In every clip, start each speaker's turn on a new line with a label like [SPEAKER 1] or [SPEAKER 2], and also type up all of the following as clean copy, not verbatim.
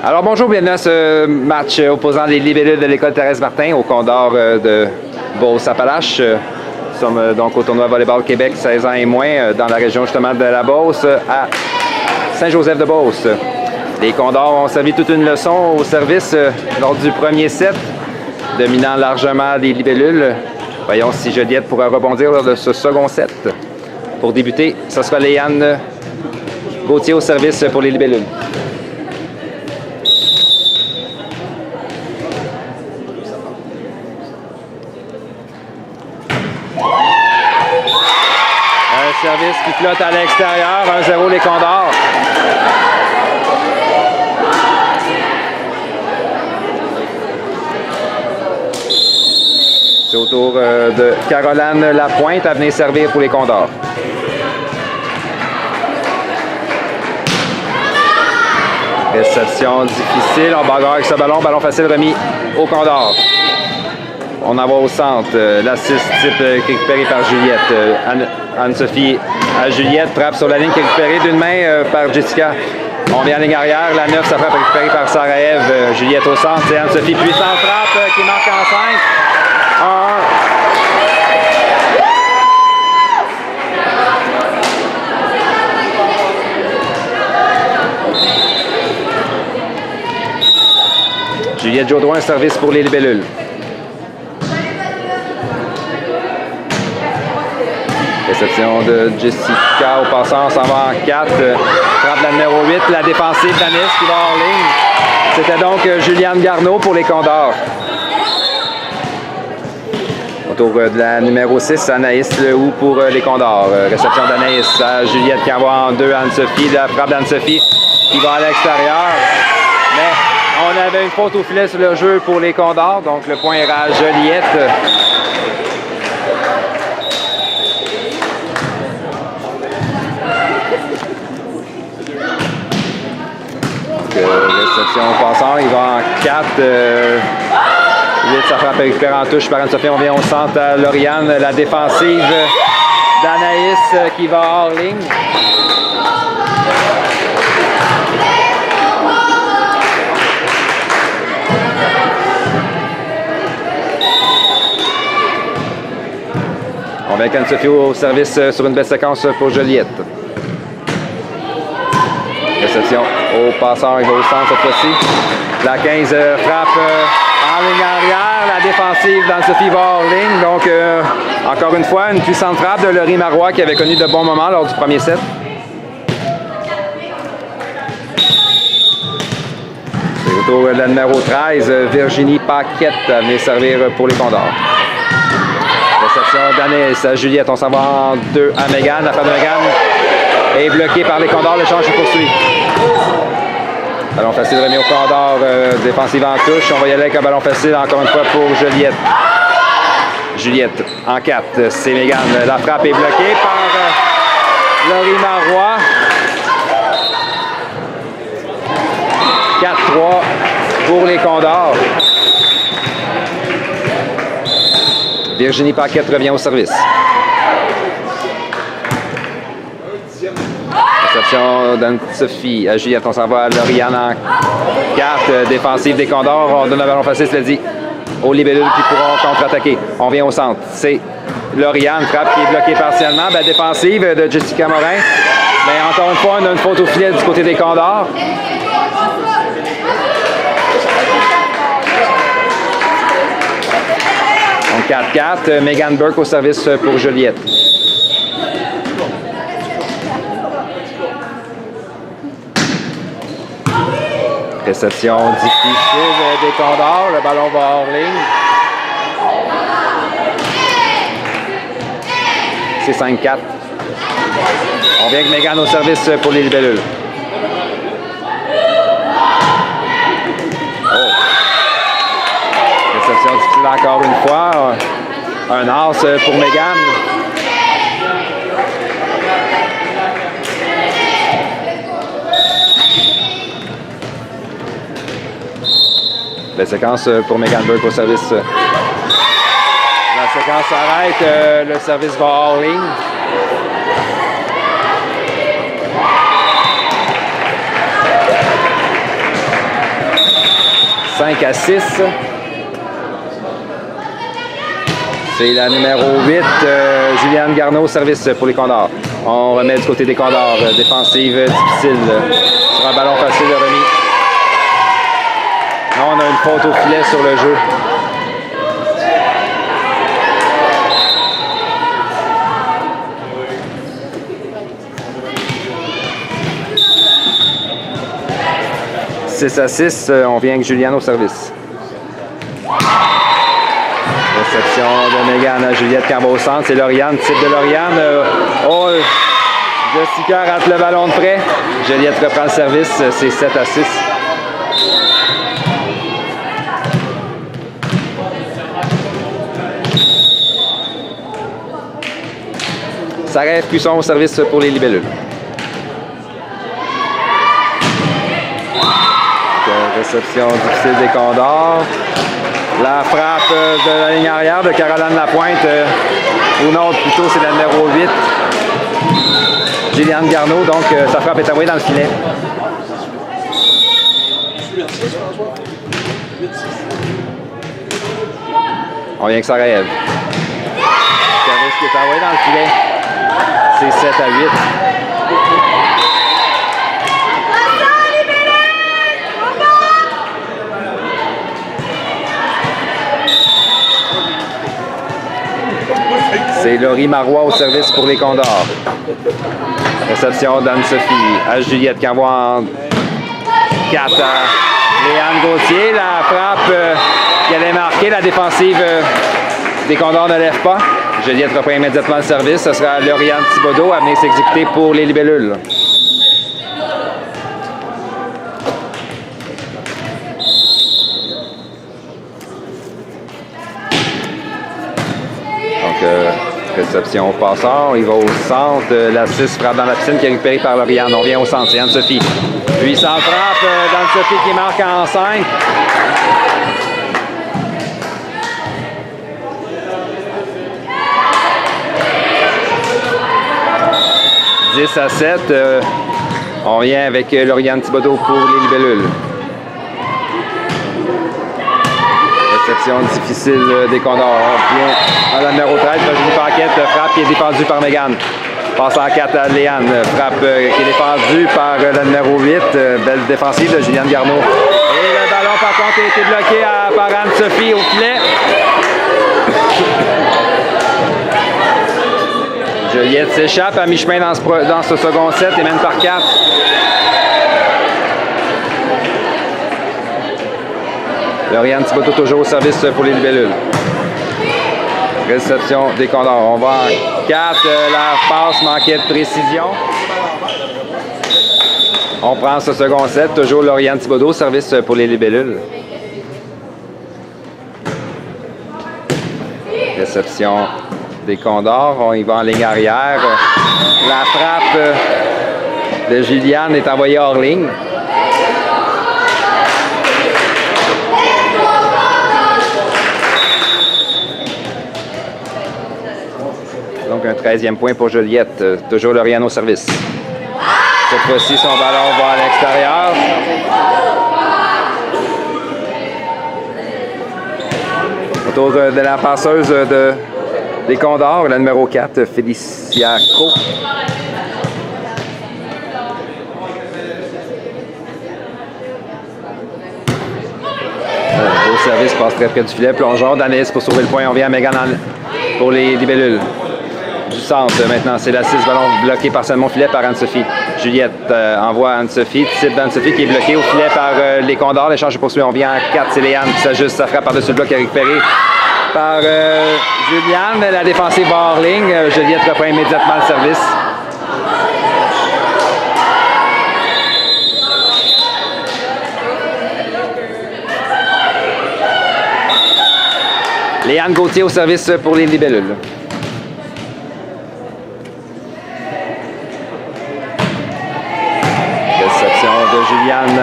[SPEAKER 1] Alors bonjour, bienvenue à ce match opposant les libellules de l'école Thérèse Martin au Condor de Beauce-Appalaches. Nous sommes donc au tournoi Volleyball Québec 16 ans et moins dans la région justement de la Beauce à Saint-Joseph-de-Beauce. Les Condors ont servi toute une leçon au service lors du premier set, dominant largement les libellules. Voyons si Joliette pourra rebondir lors de ce second set. Pour débuter, ce sera Léane Gauthier au service pour les libellules. Un service qui flotte à l'extérieur, 1-0 les Condors. C'est au tour de Caroline Lapointe à venir servir pour les Condors. Réception difficile, on bagarre avec ce ballon, ballon facile remis au Condor. On en va au centre, l'assist type récupéré par Juliette. Anne-Sophie à Juliette, frappe sur la ligne qui est récupérée d'une main par Jessica. On vient en ligne arrière, la 9, sa frappe récupérée par Sarah-Ève. Juliette au centre, c'est Anne-Sophie, puissante frappe qui marque en 5. 1-1. Juliette Jodoin, service pour les libellules. Réception de Jessica au passant, on s'en va en 4. Frappe la numéro 8, la défensive d'Anis qui va hors ligne. C'était donc Juliane Garneau pour les Condors. Autour de la numéro 6, Anaïs Lehoux pour les Condors. Réception d'Anaïs à Juliette qui envoie en 2 Anne-Sophie. La frappe d'Anne-Sophie qui va à l'extérieur. Mais on avait une faute au filet sur le jeu pour les Condors, donc le point ira à Joliette. Réception au passant, il va en 4. Sa frappe récupérée en touche par Anne-Sophie. On vient au centre à Lauriane. La défensive d'Anaïs qui va hors ligne. On vient avec Anne-Sophie au service sur une belle séquence pour Joliette. Réception au passeur, il va au centre cette fois-ci. La 15 frappe en ligne arrière. La défensive d'Anne-Sophie va hors ligne. Donc, encore une fois, une puissante frappe de Laurie Marois qui avait connu de bons moments lors du premier set. C'est au tour de la numéro 13, Virginie Paquette à venir servir pour les Condors. Réception d'Anaïs à Juliette. On s'en va en 2 à Mégane. La frappe de Mégane est bloquée par les Condors. L'échange se poursuit. Ballon facile remis au Condor, défensive en touche. On va y aller avec un ballon facile encore une fois pour Joliette. Juliette en 4, c'est Mégane. La frappe est bloquée par Laurie Marois. 4-3 pour les Condors. Virginie Paquette revient au service. Réception d'Anne-Sophie à Juliette. On s'en va à Lauriane en 4. Défensive des Condors. On donne un ballon facile, cela dit, aux libellules qui pourront contre-attaquer. On vient au centre. C'est Lauriane, frappe qui est bloquée partiellement. Bien, défensive de Jessica Morin. Mais encore une fois, on a une faute au filet du côté des Condors. Donc 4-4. Megan Burke au service pour Joliette. Réception difficile des Condors. Le ballon va hors ligne. C'est 5-4. On vient avec Mégane au service pour les libellules. Oh. Réception difficile encore une fois. Un as pour Mégane. La séquence pour Megan Burke au service. La séquence s'arrête, le service va hors ligne. 5-6. C'est la numéro 8, Juliane Garneau, service pour les Condors. On remet du côté des Condors. Défensive difficile. Sur un ballon facile remis. Non, on a une faute au filet sur le jeu. « 6-6, on vient avec Juliane au service. Réception de Mégane à Juliette qui en va au centre. C'est Lauriane, type de Lauriane. Jessica rate le ballon de près. Juliette reprend le service. C'est 7-6. Ça reste Cusson au service pour les libellules. Réception difficile des Condors. La frappe de la ligne arrière de Caroline Lapointe. Ou non, plutôt c'est la numéro 8. Juliane Garneau. Donc sa frappe est envoyée dans le filet. On vient que ça rêve. Caris qui est envoyé dans le filet. C'est 7-8. C'est Laurie Marois au service pour les Condors. Réception d'Anne-Sophie à Juliette qui envoie en 4 à Léane Gauthier. La frappe qu'elle est marquée, la défensive des Condors ne lève pas. Juliette reprend immédiatement le service. Ce sera Lauriane Thibodeau à venir s'exécuter pour les libellules. Réception au passeur, il va au centre, la 6 frappe dans la piscine qui est récupérée par Lauriane. On vient au centre, c'est Anne-Sophie. Puis sans frappe d'Anne-Sophie qui marque en 5. « 10-7, on vient avec Lauriane Thibodeau pour les libellules. Réception difficile des Condors. Bien à la numéro 13, Virginie Paquette, frappe qui est défendue par Mégane. Passe en 4 à Léane. Frappe qui est défendue par la numéro 8. Belle défensive de Juliane Garneau. Et le ballon, par contre, a été bloqué par Anne-Sophie au filet. Juliette s'échappe à mi-chemin dans ce second set et mène par 4. Lauriane Thibodeau toujours au service pour les libellules. Réception des Condors. On va en 4. La passe manquait de précision. On prend ce second set. Toujours Lauriane Thibodeau au service pour les libellules. Réception des Condors. On y va en ligne arrière. La frappe de Juliane est envoyée hors ligne. Donc un 13e point pour Juliette. Toujours Lauriane au service. Cette fois-ci, son ballon va à l'extérieur. Autour de la passeuse des Condors, la numéro 4, Félicia Co. Beau service, passe très près du filet. Plongeon d'Anaïs pour sauver le point. On vient à Mégane pour les libellules. Du centre maintenant, c'est la 6, ballon bloqué partiellement filet par Anne-Sophie. Juliette envoie Anne-Sophie, type d'Anne-Sophie qui est bloqué au filet par les Condors. L'échange est poursuivi, on vient en 4, c'est Léane qui s'ajuste, sa frappe par-dessus le bloc qui est récupéré par Juliane. La défensive va hors ligne, Juliette reprend immédiatement le service. Léane Gauthier au service pour les libellules. De Juliane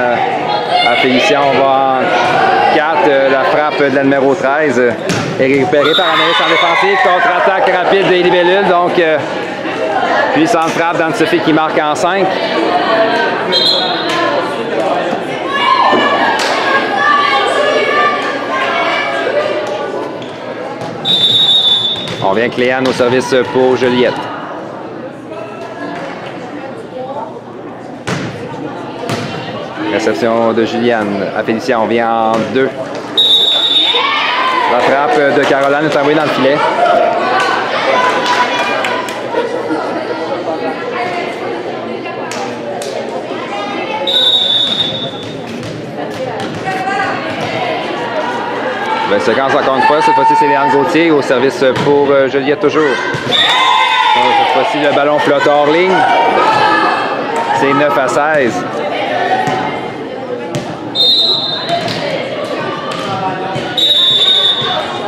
[SPEAKER 1] à Félicia, on va en 4. La frappe de la numéro 13 est récupérée par Anaïs en défensive. Contre-attaque rapide des libellules. Donc, puissante frappe d'Anne-Sophie qui marque en 5. On vient avec Léane au service pour Juliette. Réception de Juliane à Félicia. On vient en 2. La frappe de Caroline est envoyée dans le filet. Ben, séquence encore une fois. Cette fois-ci, c'est Léane Gauthier au service pour Juliette toujours. Cette fois-ci, le ballon flotte hors ligne. C'est 9-16.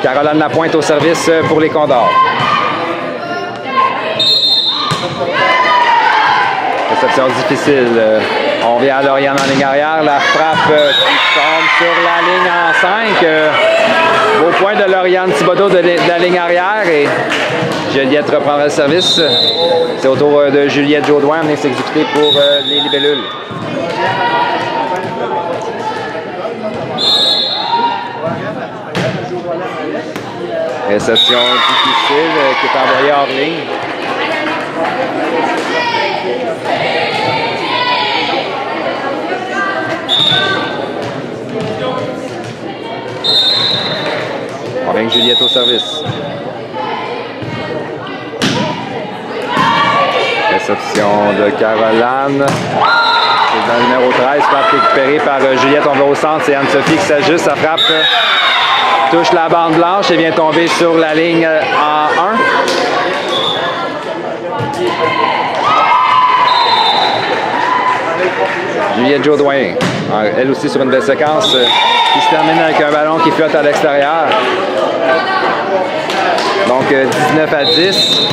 [SPEAKER 1] Caroline Lapointe au service pour les Condors. Réception difficile. On vient à Lauriane en ligne arrière. La frappe qui tombe sur la ligne en 5. Beau point de Lauriane Thibodeau de la ligne arrière. Et Juliette reprendra le service. C'est au tour de Juliette Jaudoin venir s'exécuter pour les libellules. Réception difficile qui est envoyée hors ligne. On vient avec Juliette au service. Réception de Caroline. C'est dans le numéro 13, frappe récupérée par Juliette. On va au centre, c'est Anne-Sophie qui s'ajuste. Sa frappe touche la bande blanche et vient tomber sur la ligne en 1. Juliette Jaudoin, elle aussi sur une belle séquence qui se termine avec un ballon qui flotte à l'extérieur. Donc 19-10.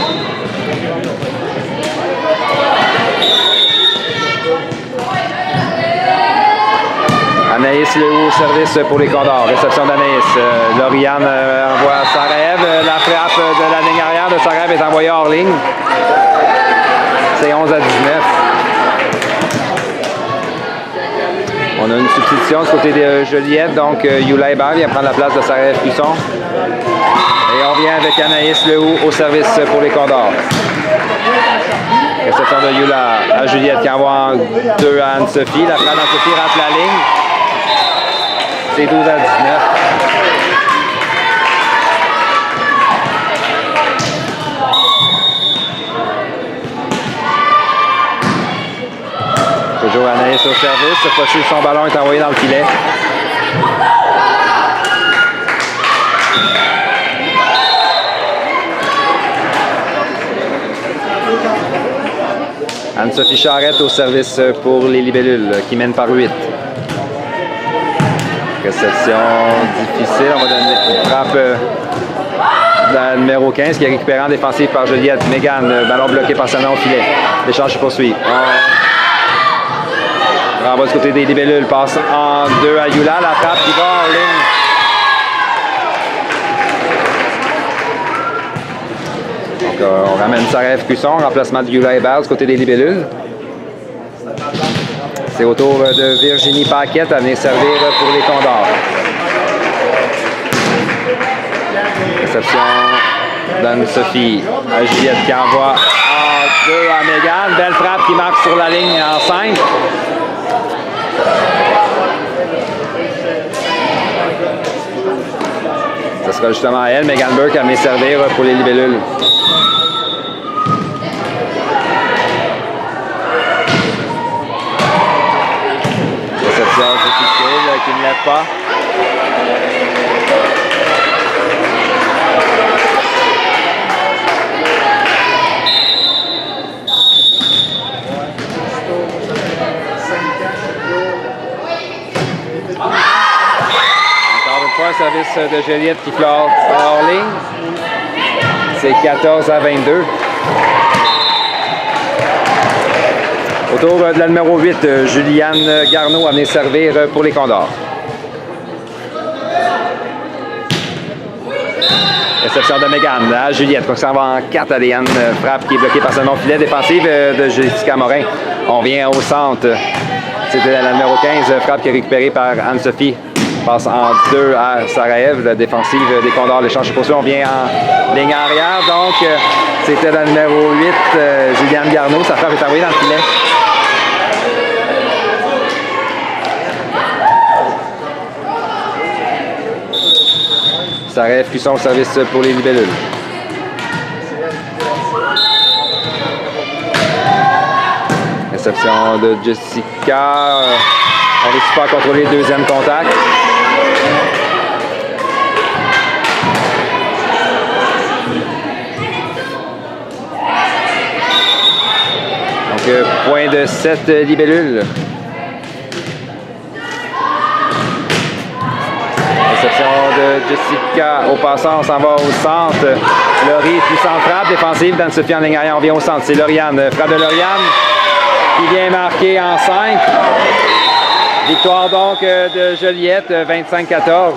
[SPEAKER 1] Anaïs Lehoux au service pour les Condors. Réception d'Anaïs. Lauriane envoie Sarajev. La frappe de la ligne arrière de Sarajev est envoyée hors ligne. C'est 11-19. On a une substitution du côté de Juliette. Donc Yula Hébert vient prendre la place de Sarajev Cusson. Et on vient avec Anaïs Lehoux au service pour les Condors. Réception de Yula à Juliette qui envoie en 2 à Anne-Sophie. La frappe d'Anne-Sophie rate la ligne. C'est 12-19. Toujours Anaïs au service. Cette fois-ci, son ballon est envoyé dans le filet. Anne-Sophie Charette au service pour les libellules qui mènent par 8. Réception difficile. On va donner une frappe de la numéro 15 qui est récupérée en défensive par Juliette. Mégane, ballon bloqué par Sanon au filet. L'échange se poursuit. On renvoie du côté des libellules. Passe en 2 à Yula. La frappe qui va en ligne. Donc on ramène Sarajev Cusson. Remplacement de Yula Hébert du côté des libellules. C'est au tour de Virginie Paquette à venir servir pour les Condors. Réception d'Anne-Sophie à Juliette qui envoie en 2 à Mégane. Belle frappe qui marque sur la ligne en 5. Ce sera justement elle, Mégane Burke, à venir servir pour les libellules. Difficile, qui ne lève pas. Encore une fois, un service de Juliette qui flotte hors ligne. C'est 14-22. Autour de la numéro 8, Juliane Garneau à venir servir pour les Condors. Réception de Mégane à Juliette. Donc ça va en 4 à Léane. Frappe qui est bloquée par son non-filet. Défensive de Jessica Morin. On vient au centre. C'était la numéro 15. Frappe qui est récupérée par Anne-Sophie Passe en 2 à Sarajev, la défensive des Condors. L'échange de position, on vient en ligne arrière. Donc, c'était dans le numéro 8, Juliane Garneau. Sa frappe est envoyée dans le filet. Sarajev qui sont au service pour les libellules. Réception de Jessica. On ne réussit pas à contrôler le deuxième contact. Donc, point de 7 libellules. Réception de Jessica au passant, on s'en va au centre. Laurie, puissante frappe défensive d'Anne-Sophie en ligne arrière. On vient au centre, c'est Lauriane. Frappe de Lauriane qui vient marquer en 5. Victoire donc de Joliette, 25-14.